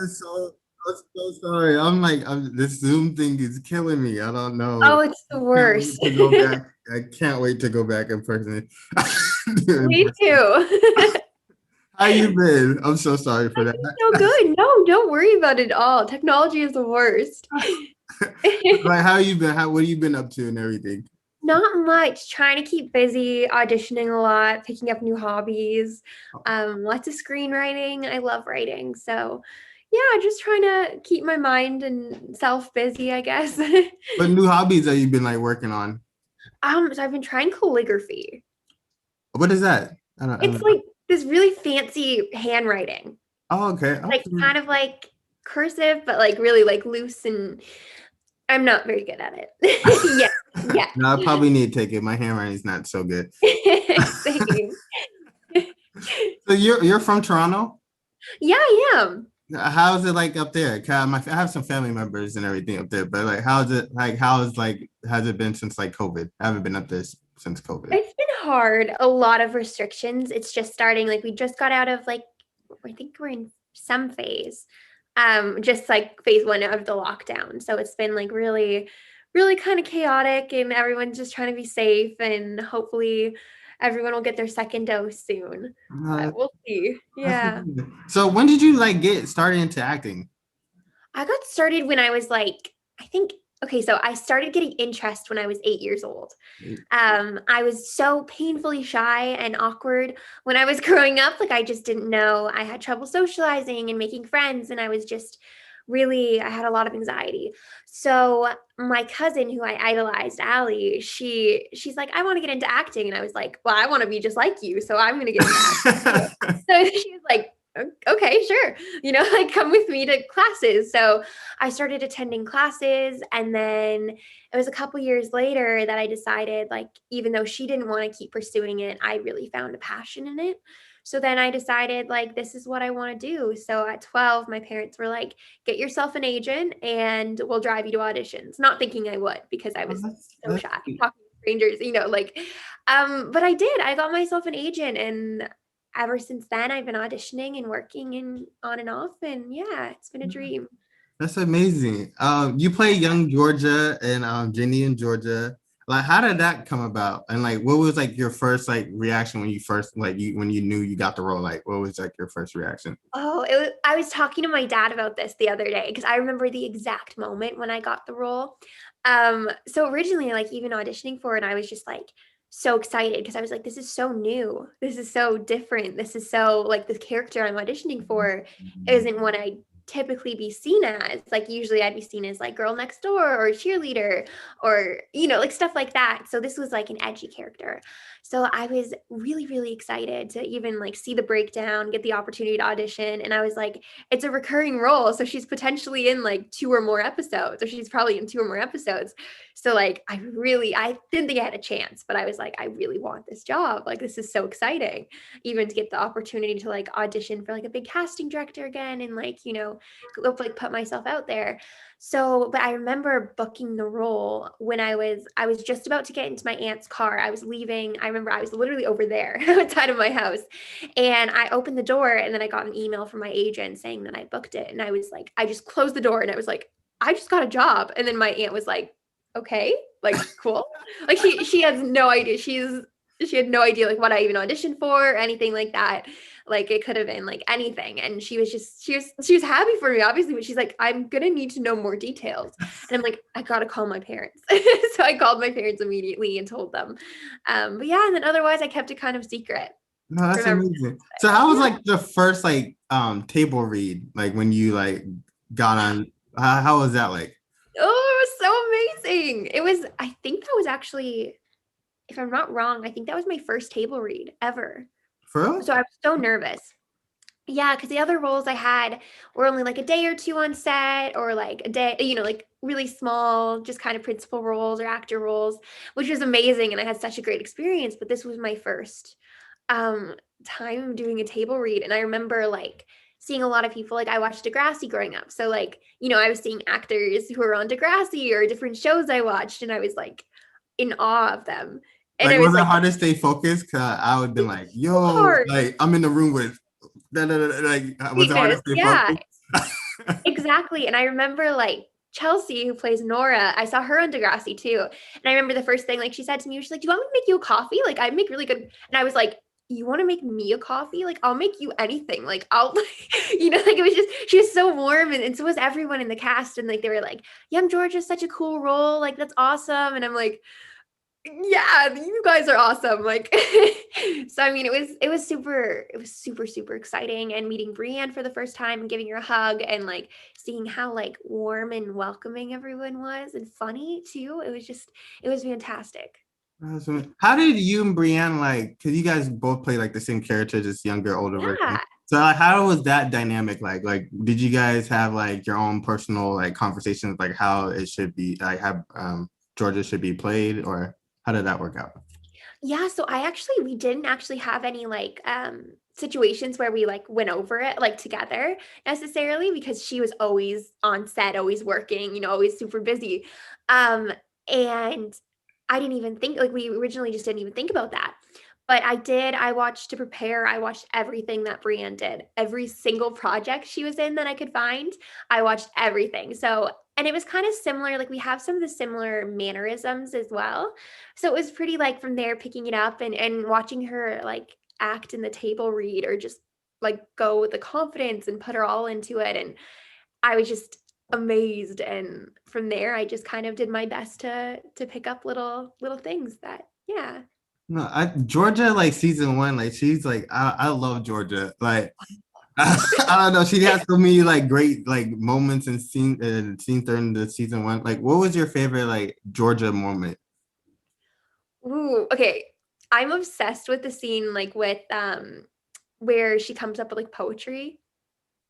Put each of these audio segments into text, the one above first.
I'm so sorry. This Zoom thing is killing me. I don't know. Oh, it's the Can't wait worst. to go back. I can't wait to go back in person. In Me person. too. How you been? I'm so sorry for that. So good. No, don't worry about it at all. Technology is the worst. Like, how you been? What have you been up to and everything? Not much. Trying to keep busy, auditioning a lot, picking up new hobbies, lots of screenwriting. I love writing. So, yeah, just trying to keep my mind and self busy, I guess. What new hobbies have you been like working on? So I've been trying calligraphy. What is that? I It's don't. like this really fancy handwriting. Oh, okay. Like Okay. kind of like cursive, but like really like loose, and I'm not very good at it. Yeah, No, I probably need to take it. My handwriting is not so good. yeah. Same. So you're from Toronto? Yeah, I am. How's it like up there? 'Cause I have some family members and everything up there, but like, how's it like? Has it been since like COVID? I haven't been up there since COVID. It's been hard. A lot of restrictions. It's just starting. Like we just got out of like I think we're in some phase. Just like phase one of the lockdown. So it's been like really, really kind of chaotic, and everyone's just trying to be safe, and hopefully everyone will get their second dose soon. Uh, But we'll see. that's Yeah. so when did you like get started into acting? I got started when I was like, I think, okay, so I started getting interest when I was 8 years old. I was so painfully shy and awkward when I was growing up. Like, I just didn't know. I had trouble socializing and making friends, and I was just really, I had a lot of anxiety. So my cousin who I idolized, Allie, she's like, I want to get into acting. And I was like, well, I want to be just like you. So I'm going to get into acting. So she was like, okay, sure. Like come with me to classes. So I started attending classes, and then it was a couple years later that I decided, like, even though she didn't want to keep pursuing it, I really found a passion in it. So then I decided, like, this is what I want to do. So at 12, my parents were like, get yourself an agent and we'll drive you to auditions. Not thinking I would, because I Oh, was so that's shy talking to strangers, like, but I did. I got myself an agent, and ever since then I've been auditioning and working and on and off, and yeah, it's been a dream. that's amazing. You play young Georgia and Ginny in Georgia. Like, how did that come about? And like, what was like your first like reaction when you first like you when you knew you got the role? Like, what was like your first reaction? Oh, I was talking to my dad about this the other day because I remember the exact moment when I got the role. So originally, like even auditioning for it, I was just like so excited because I was like, this is so new. This is so different. This is so like the character I'm auditioning for isn't what I typically be seen as. Like usually I'd be seen as like girl next door or cheerleader or, like stuff like that. So this was like an edgy character. So I was really, really excited to even like see the breakdown, get the opportunity to audition. And I was like, it's a recurring role. So she's potentially in like two or more episodes, or she's probably in two or more episodes. So like, I didn't think I had a chance, but I was like, I really want this job. Like, this is so exciting, even to get the opportunity to like audition for like a big casting director again and like, like put myself out there. So, but I remember booking the role when I was just about to get into my aunt's car. I was leaving. I remember I was literally over there outside of my house, and I opened the door, and then I got an email from my agent saying that I booked it. And I was like, I just closed the door and I was like, I just got a job. And then my aunt was like, okay, like cool. Like she has no idea. She had no idea like what I even auditioned for or anything like that. Like it could have been like anything. And she was happy for me, obviously, but she's like, I'm gonna need to know more details. And I'm like, I gotta call my parents. So I called my parents immediately and told them. But yeah, and then otherwise I kept it kind of secret. No, that's Remember, amazing. So how was yeah. like the first like table read? Like when you like got on, how was that like? Oh, it was so amazing. I think that was actually, if I'm not wrong, I think that was my first table read ever. For real? So I was so nervous. Yeah, because the other roles I had were only like a day or two on set, or like a day, like really small, just kind of principal roles or actor roles, which was amazing. And I had such a great experience. But this was my first um, time doing a table read. And I remember like seeing a lot of people, like I watched Degrassi growing up. So like, I was seeing actors who were on Degrassi or different shows I watched, and I was like in awe of them. And Like it was was it like hard to stay focused? Cause I would have been like, so yo, hard. like I'm in the room with like was it hard to Sweetness, stay yeah. focused? Exactly. And I remember like Chelsea, who plays Nora, I saw her on Degrassi too. And I remember the first thing like she said to me, she was like, "Do you want me to make you a coffee? Like I make really good." And I was like, "You want to make me a coffee? Like I'll make you anything. Like I'll like it was just she was so warm and so was everyone in the cast. And like they were like, "Young George is such a cool role. Like that's awesome." And I'm like, yeah, you guys are awesome. Like, so I mean, it was super exciting, and meeting Brienne for the first time and giving her a hug and like seeing how like warm and welcoming everyone was and funny too. It was fantastic. Awesome. How did you and Brienne like? Because you guys both play like the same character, just younger, older version. Yeah. So like, how was that dynamic like? Like, did you guys have like your own personal like conversations, like how it should be, like how Georgia should be played, or how did that work out? Yeah, so we didn't actually have any like situations where we like went over it like together necessarily, because she was always on set, always working, always super busy. And I didn't even think like we originally just didn't even think about that. But I watched to prepare. I watched everything that Brienne did. Every single project she was in that I could find, I watched everything. So, and it was kind of similar, like we have some of the similar mannerisms as well. So it was pretty like from there picking it up and watching her like act in the table read or just like go with the confidence and put her all into it. And I was just amazed. And from there I just kind of did my best to pick up little things that yeah. No, Georgia like season one, like she's like I love Georgia. Like I don't know, she has so many like great like moments and scenes during the season one. Like, what was your favorite like Georgia moment? Ooh, okay. I'm obsessed with the scene like with where she comes up with like poetry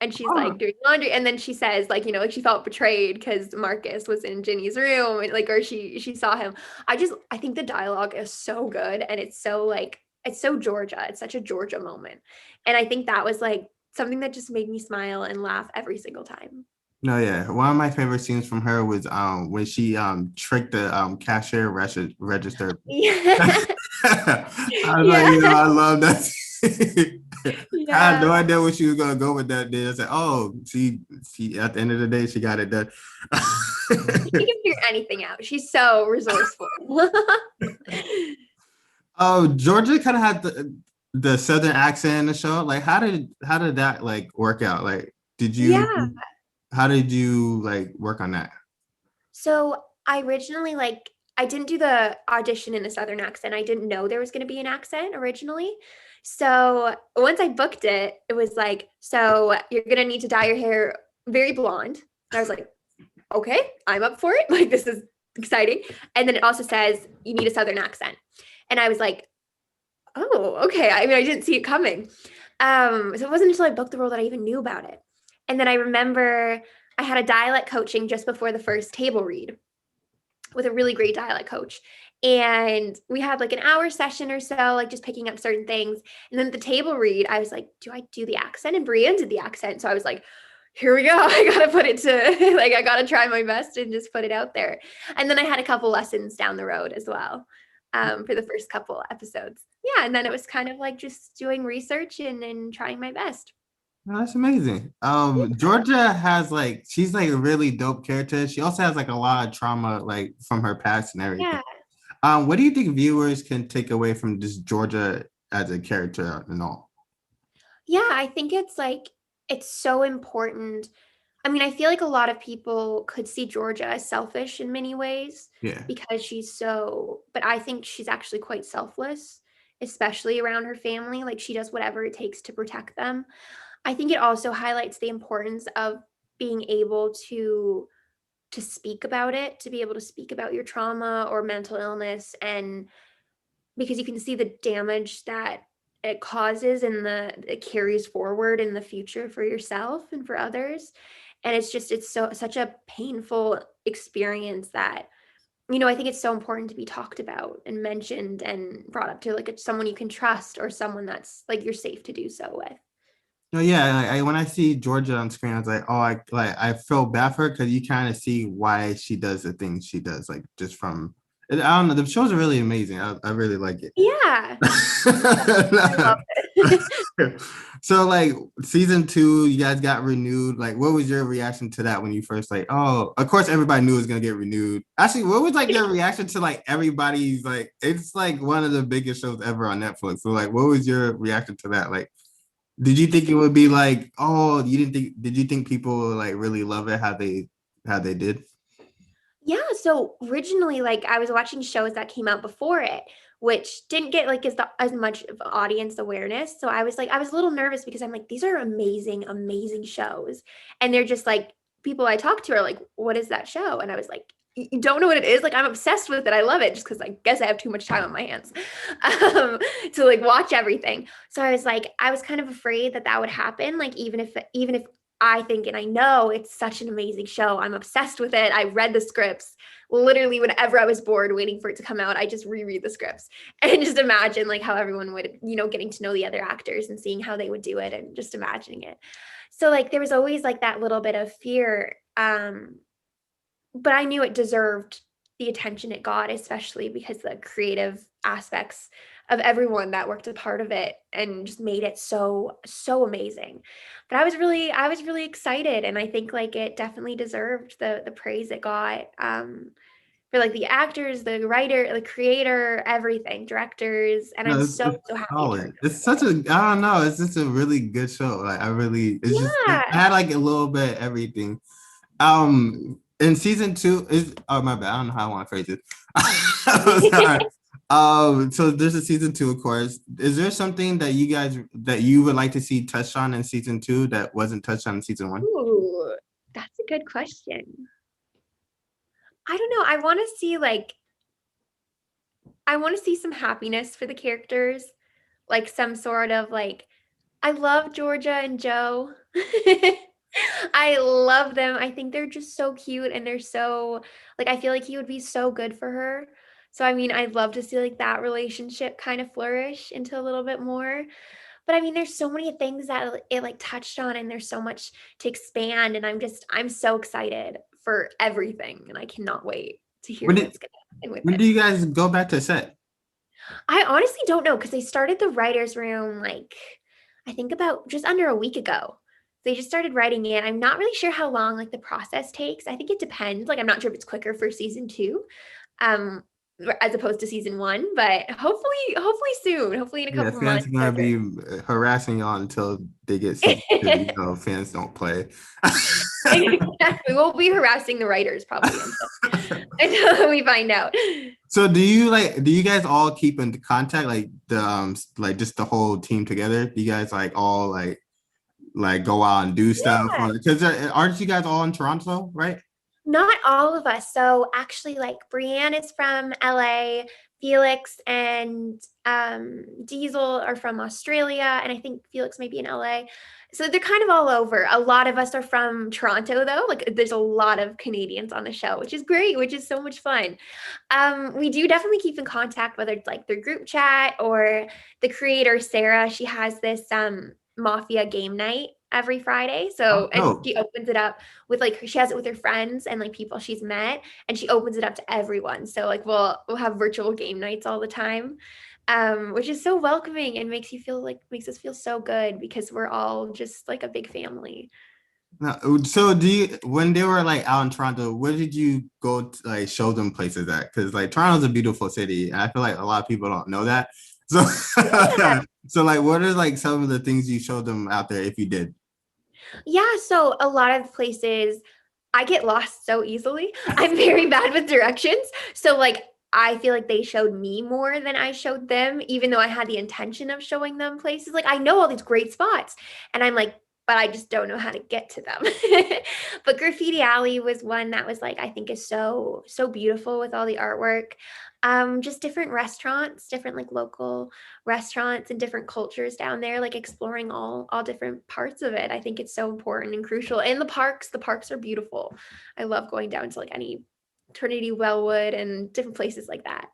and she's Oh, like doing laundry and then she says like like she felt betrayed because Marcus was in Ginny's room and like or she saw him. I think the dialogue is so good and it's so like it's so Georgia. It's such a Georgia moment. And I think that was like something that just made me smile and laugh every single time. no, yeah. One of my favorite scenes from her was when she tricked the cashier register. Yeah. I was like, Yeah. I love that. I had no Yeah. idea where she was gonna go with that. Then I said, "Oh, she at the end of the day, she got it done." She can figure anything out. She's so resourceful. Oh, Georgia kind of had the southern accent in the show. Like, how did that like work out? Like, did you Yeah. how did you like work on that? So I originally like I didn't do the audition in a southern accent. I didn't know there was going to be an accent originally. So once I booked it, it was like, so you're going to need to dye your hair very blonde. And I was like, okay, I'm up for it. Like this is exciting. And then it also says you need a southern accent. And I was like, oh, okay. I mean, I didn't see it coming. So it wasn't until I booked the role that I even knew about it. And then I remember I had a dialect coaching just before the first table read with a really great dialect coach. And we had like an hour session or so, like just picking up certain things. And then the table read, I was like, do I do the accent? And Brienne did the accent. So I was like, here we go. I gotta put it to like I gotta try my best and just put it out there. And then I had a couple lessons down the road as well for the first couple episodes. Yeah, and then it was kind of like just doing research and trying my best. Oh, that's amazing. Georgia has like she's like a really dope character. She also has like a lot of trauma like from her past and everything. Yeah. What do you think viewers can take away from just Georgia as a character and all? Yeah, I think it's like it's so important. I mean, I feel like a lot of people could see Georgia as selfish in many ways Yeah. because but I think she's actually quite selfless, especially around her family. Like she does whatever it takes to protect them. I think it also highlights the importance of being able to speak about it, to be able to speak about your trauma or mental illness and because you can see the damage that it causes and it carries forward in the future for yourself and for others. And it's such a painful experience that I think it's so important to be talked about and mentioned and brought up to like someone you can trust or someone that's like you're safe to do so with. No, yeah. When I see Georgia on screen, I was like, oh, I feel bad for her because you kind of see why she does the things she does, like just from. I don't know. The shows are really amazing. I really like it. Yeah. I love it. So like season 2, you guys got renewed. Like, what was your reaction to that when you first like? Oh, of course, everybody knew it was gonna get renewed. Actually, what was like your reaction to like everybody's like? It's like one of the biggest shows ever on Netflix. So like, what was your reaction to that? Like, did you think it would be like? Oh, you didn't think? Did you think people like really love it how they did? Yeah, so originally, like I was watching shows that came out before it, which didn't get like as much of audience awareness. So I was a little nervous because I'm like, these are amazing, amazing shows, and they're just like people I talk to are like, what is that show? And I was like, you don't know what it is? Like I'm obsessed with it. I love it just because I guess I have too much time on my hands to like watch everything. So I was like, I was kind of afraid that that would happen. Like even if I think and I know it's such an amazing show. I'm obsessed with it. I read the scripts literally whenever I was bored waiting for it to come out. I just reread the scripts and just imagine like how everyone would, getting to know the other actors and seeing how they would do it and just imagining it. So like there was always like that little bit of fear. But I knew it deserved the attention it got, especially because the creative aspects of everyone that worked a part of it and just made it so, so amazing. But I was really excited. And I think like it definitely deserved the praise it got, for like the actors, the writer, the creator, everything, directors. And No, I'm it's, so, it's so happy it solid. turned It's out. such a I don't know. It's just a really good show. Like I really, it's just it Yeah. had like a little bit of everything. In season 2 is oh my bad. I don't know how I want to phrase it. Sorry. So there's a season 2, of course. Is there something that you would like to see touched on in season 2 that wasn't touched on in season 1? Ooh, that's a good question. I don't know. I want to see some happiness for the characters, like some sort of like I love Georgia and Joe. I love them. I think they're just so cute and they're so like I feel like he would be so good for her. So I mean, I'd love to see like that relationship kind of flourish into a little bit more. But I mean, there's so many things that it like touched on and there's so much to expand and I'm so excited for everything and I cannot wait to hear When did what's going to happen with when it. do you guys go back to set? I honestly don't know because they started the writer's room like I think about just under a week ago. They just started writing it. I'm not really sure how long like the process takes. I think it depends. Like I'm not sure if it's quicker for season 2, um, as opposed to season 1, but hopefully soon. Hopefully in a Yeah, couple fans months are gonna or be harassing y'all until they get season 2. You know, fans don't play. exactly. We'll be harassing the writers probably until we find out. So do you guys all keep in contact like the like just the whole team together? Do you guys like all like go out and do stuff Yeah. because aren't you guys all in Toronto, right? Not all of us. So actually, like Brienne is from LA, Felix and Diesel are from Australia, and I think Felix may be in LA. So they're kind of all over. A lot of us are from Toronto, though. Like there's a lot of Canadians on the show, which is great, which is so much fun. We do definitely keep in contact, whether it's like through group chat or the creator Sarah. She has this mafia game night every Friday. So and Oh, she opens it up with like she has it with her friends and like people she's met and she opens it up to everyone. So like we'll have virtual game nights all the time. Which is so welcoming and makes us feel so good because we're all just like a big family. no. So do you when they were like out in Toronto, where did you go to like show them places at? Because like Toronto's a beautiful city, and I feel like a lot of people don't know that. So Yeah. so like what are like some of the things you showed them out there if you did? Yeah, so a lot of places I get lost so easily. I'm very bad with directions. So like I feel like they showed me more than I showed them, even though I had the intention of showing them places. Like I know all these great spots and I'm like, but I just don't know how to get to them. But Graffiti Alley was one that was like, I think is so, so beautiful with all the artwork. Just different restaurants, different like local restaurants and different cultures down there, like exploring all different parts of it. I think it's so important and crucial. And the parks are beautiful. I love going down to like any Trinity Wellwood and different places like that.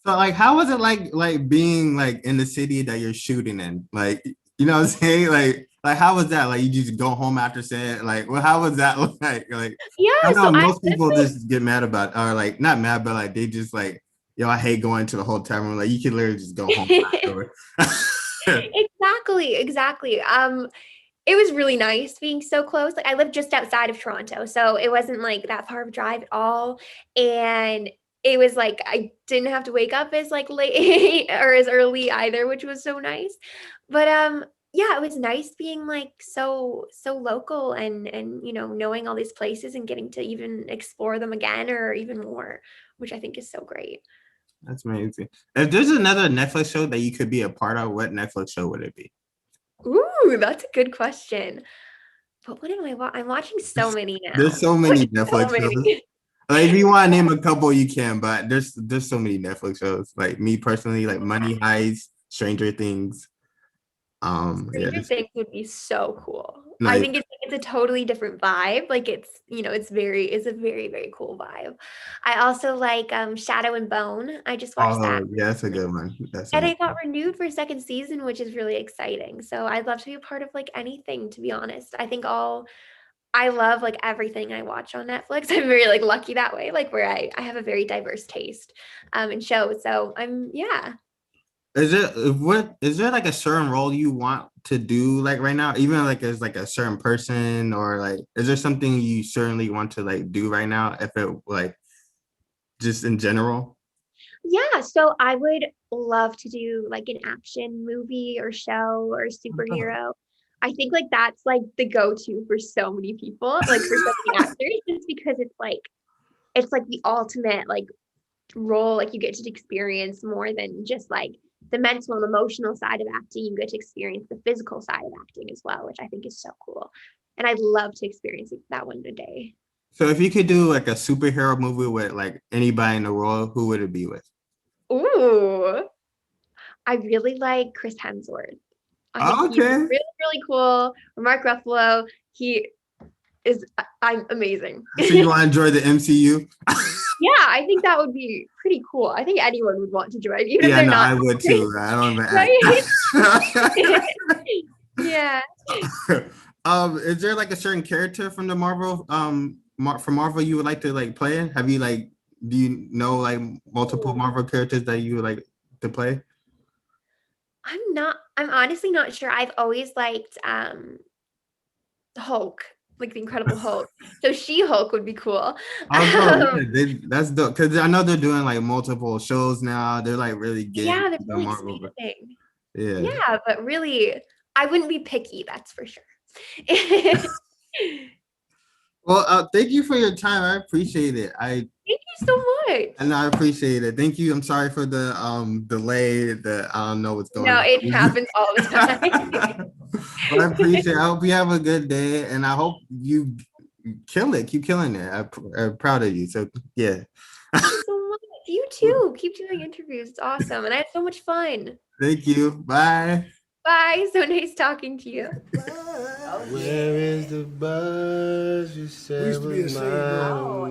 So like how was it like being like in the city that you're shooting in? Like you know what I'm saying? Like how was that? Like you just go home after saying like well how was that like I Yeah, know so I most people just get mad about or like not mad but like they just like yo I hate going to the hotel room. Like you can literally just go home honestly afterward. Exactly. It was really nice being so close. Like I live just outside of Toronto, so it wasn't like that far of a drive at all. And it was like I didn't have to wake up as like late or as early either, which was so nice. But yeah, it was nice being like so local and knowing all these places and getting to even explore them again or even more, which I think is so great. That's amazing. If there's another Netflix show that you could be a part of, what Netflix show would it be? Ooh, that's a good question. But what am I'm watching so many There's now. so many Netflix So shows. many. Like if you want to name a couple, you can, but there's so many Netflix shows. Like me personally, like Money Heist, Stranger Things. Yeah, Stranger Things would be so cool. I like think it's a totally different vibe. Like it's a very, very cool vibe. I also like Shadow and Bone. I just watched that. oh yeah, that's a good one. That's And a it got renewed for a second season, which is really exciting. So I'd love to be a part of like anything, to be honest. I love like everything I watch on Netflix. I'm very like lucky that way, like where I have a very diverse taste in shows. So yeah. is there like a certain role you want to do like right now, even like as like a certain person, or like is there something you certainly want to like do right now if it like just in general? Yeah, so I would love to do like an action movie or show or superhero. I think like that's like the go-to for so many people, like for so many actors, just because it's like the ultimate like role. Like you get to experience more than just like the mental and emotional side of acting. You get to experience the physical side of acting as well, which I think is so cool. And I'd love to experience that one today. So if you could do like a superhero movie with like anybody in the world, who would it be with? Ooh, I really like Chris Hemsworth. I think Oh, he's okay. really, really cool. Or Mark Ruffalo, he is I'm amazing. So you want to enjoy the MCU? Yeah, I think that would be pretty cool. I think anyone would want to join, even if Yeah, they're no, not I would too. I don't even right. act. Yeah. Is there like a certain character from the Marvel from Marvel you would like to like play? Have you like do you know like multiple Marvel characters that you would like to play? I'm honestly not sure. I've always liked Hulk, like the Incredible Hulk. So She-Hulk would be cool. Oh no, yeah, that's dope because I know they're doing like multiple shows now. They're like really getting Yeah, they're the really Marvel, but expanding. yeah. Yeah, but really, I wouldn't be picky, that's for sure. Well, thank you for your time. I appreciate it. Thank you so And much. I appreciate it. Thank you. I'm sorry for the delay. That I don't know what's going No, on. it happens all the time. But I appreciate it. I hope you have a good day, and I hope you kill it. Keep killing it. I'm proud of you. So yeah. Thank you so much. You too. Keep doing interviews. It's awesome. And I had so much fun. Thank you. Bye. Bye. So nice talking to you. Where is the buzz you said was mine?